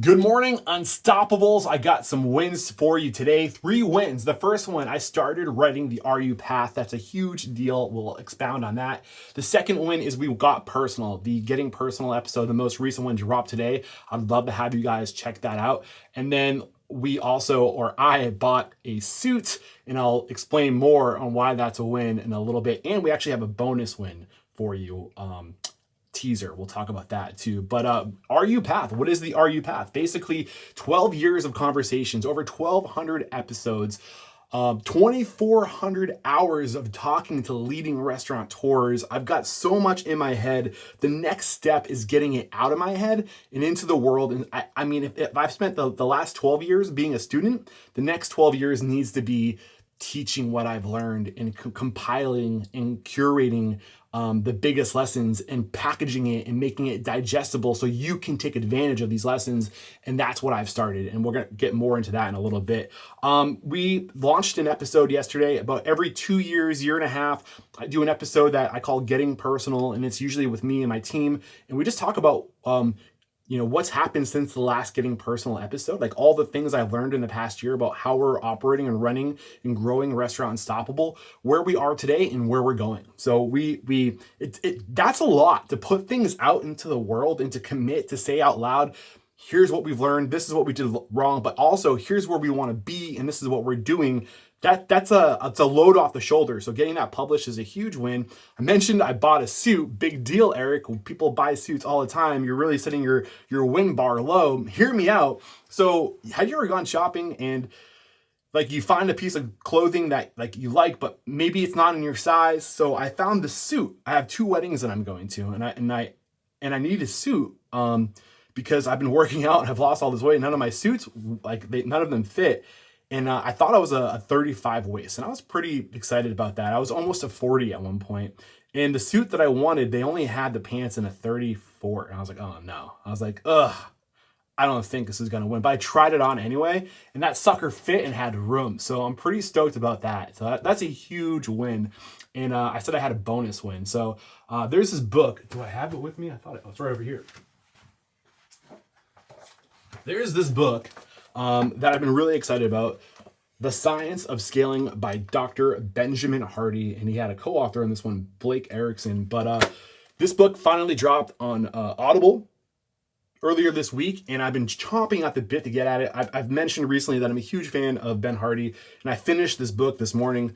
Good morning, Unstoppables. I got some wins for you today. 3 wins. The first one, I started writing the RUPath. That's a huge deal. We'll expound on that. The second win is we got personal. The Getting Personal episode, the most recent one, dropped today. I'd love to have you guys check that out. And then I bought a suit, and I'll explain more on why that's a win in a little bit. And we actually have a bonus win for you. Teaser. We'll talk about that too. But RUPath, what is the RUPath? Basically 12 years of conversations, over 1,200 episodes, 2,400 hours of talking to leading restaurateurs. I've got so much in my head. The next step is getting it out of my head and into the world. And I mean, if I've spent the last 12 years being a student, the next 12 years needs to be teaching what I've learned and compiling and curating the biggest lessons and packaging it and making it digestible so you can take advantage of these lessons. And that's what I've started. And we're going to get more into that in a little bit. We launched an episode yesterday. About every 2 years, year and a half, I do an episode that I call Getting Personal. And it's usually with me and my team. And we just talk about what's happened since the last Getting Personal episode, like all the things I've learned in the past year about how we're operating and running and growing Restaurant Unstoppable, where we are today and where we're going. So that's a lot to put things out into the world and to commit to say out loud, here's what we've learned, this is what we did wrong, but also here's where we want to be and this is what we're doing. That's a load off the shoulder. So getting that published is a huge win. I mentioned I bought a suit. Big deal, Eric. People buy suits all the time. You're really setting your win bar low. Hear me out. So have you ever gone shopping and you find a piece of clothing that you like, but maybe it's not in your size? So I found the suit. I have 2 weddings that I'm going to, and I need a suit because I've been working out and I've lost all this weight. None of my suits, none of them fit. And I thought I was a 35 waist, and I was pretty excited about that. I was almost a 40 at one point. And the suit that I wanted, they only had the pants in a 34. And I was like, oh no. I was like, ugh, I don't think this is going to win. But I tried it on anyway, and that sucker fit and had room. So I'm pretty stoked about that. So that's a huge win. And I said I had a bonus win. So there's this book. Do I have it with me? I thought it was right over here. There's this book that I've been really excited about, The Science of Scaling by Dr. Benjamin Hardy, and he had a co-author on this one, Blake Erickson. But this book finally dropped on Audible earlier this week, and I've been chomping at the bit to get at it. I've mentioned recently that I'm a huge fan of Ben Hardy, and I finished this book this morning.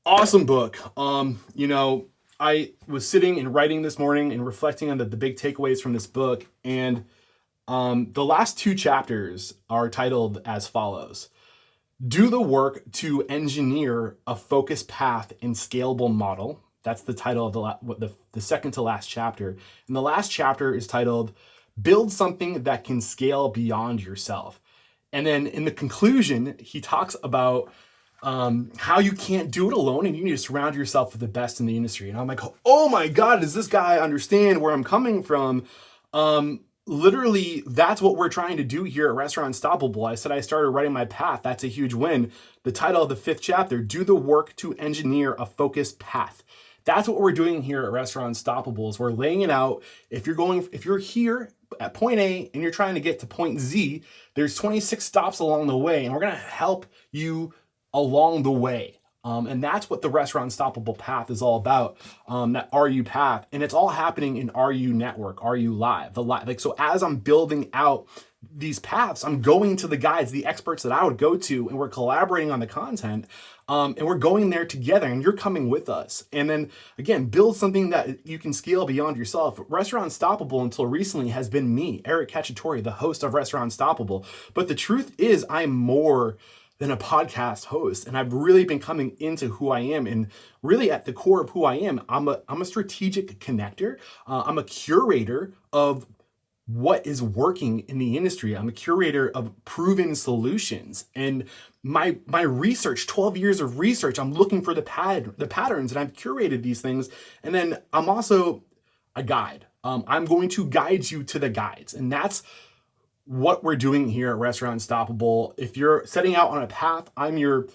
Awesome book. I was sitting and writing this morning and reflecting on the big takeaways from this book, and the last 2 chapters are titled as follows: Do the work to engineer a focused path and scalable model. That's the title of the second to last chapter. And the last chapter is titled Build Something That Can Scale Beyond Yourself. And then in the conclusion, he talks about how you can't do it alone and you need to surround yourself with the best in the industry. And I'm like, oh my God, does this guy understand where I'm coming from? Literally, that's what we're trying to do here at Restaurant Unstoppable. I said I started writing my path. That's a huge win. The title of the 5th chapter, Do the Work to Engineer a Focused Path. That's what we're doing here at Restaurant Unstoppable, is we're laying it out. If you're here at point A and you're trying to get to point Z, there's 26 stops along the way, and we're going to help you along the way. And that's what the Restaurant Unstoppable path is all about, that RUPath. And it's all happening in RU Network, RULive. So as I'm building out these paths, I'm going to the guides, the experts that I would go to, and we're collaborating on the content. And we're going there together, and you're coming with us. And then, again, build something that you can scale beyond yourself. Restaurant Unstoppable, until recently, has been me, Eric Cacciatore, the host of Restaurant Unstoppable. But the truth is, I'm more than a podcast host. And I've really been coming into who I am, and really at the core of who I am, I'm a strategic connector. I'm a curator of what is working in the industry. I'm a curator of proven solutions. And my research, 12 years of research, I'm looking for the patterns, and I've curated these things. And then I'm also a guide. I'm going to guide you to the guides. And that's what we're doing here at Restaurant Unstoppable. If you're setting out on a path, I'm your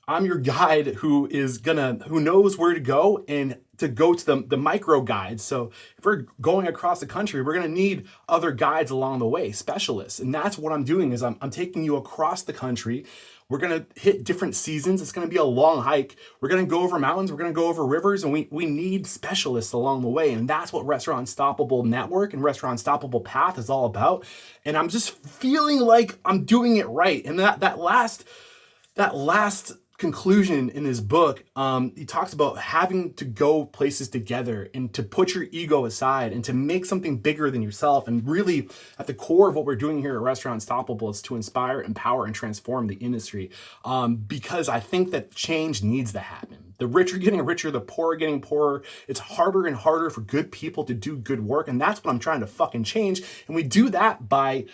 guide who knows where to go and to go to the micro guides. So if we're going across the country, we're going to need other guides along the way, specialists. And that's what I'm doing is I'm taking you across the country. We're going to hit different seasons. It's going to be a long hike. We're going to go over mountains. We're going to go over rivers, and we need specialists along the way. And that's what Restaurant Unstoppable Network and Restaurant Unstoppable Path is all about. And I'm just feeling like I'm doing it right. And that last conclusion in his book, he talks about having to go places together and to put your ego aside and to make something bigger than yourself. And really, at the core of what we're doing here at Restaurant Unstoppable is to inspire, empower, and transform the industry. Because I think that change needs to happen. The rich are getting richer, the poor are getting poorer. It's harder and harder for good people to do good work. And that's what I'm trying to fucking change. And we do that by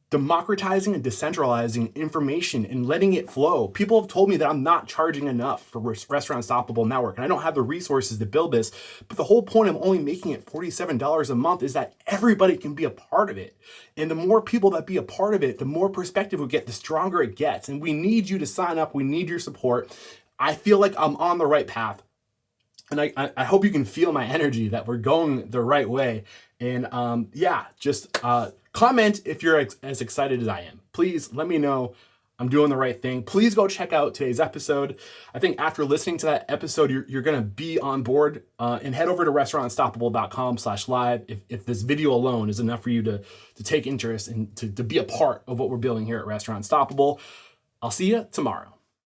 democratizing and decentralizing information and letting it flow. People have told me that I'm not charging enough for Restaurant Unstoppable Network, and I don't have the resources to build this. But the whole point of only making it $47 a month is that everybody can be a part of it. And the more people that be a part of it, the more perspective we get, the stronger it gets. And we need you to sign up. We need your support. I feel like I'm on the right path. And I hope you can feel my energy that we're going the right way. And just comment if you're as excited as I am. Please let me know I'm doing the right thing. Please go check out today's episode. I think after listening to that episode, you're going to be on board, and head over to restaurantunstoppable.com/live if this video alone is enough for you to take interest and to be a part of what we're building here at Restaurant Unstoppable. I'll see you tomorrow.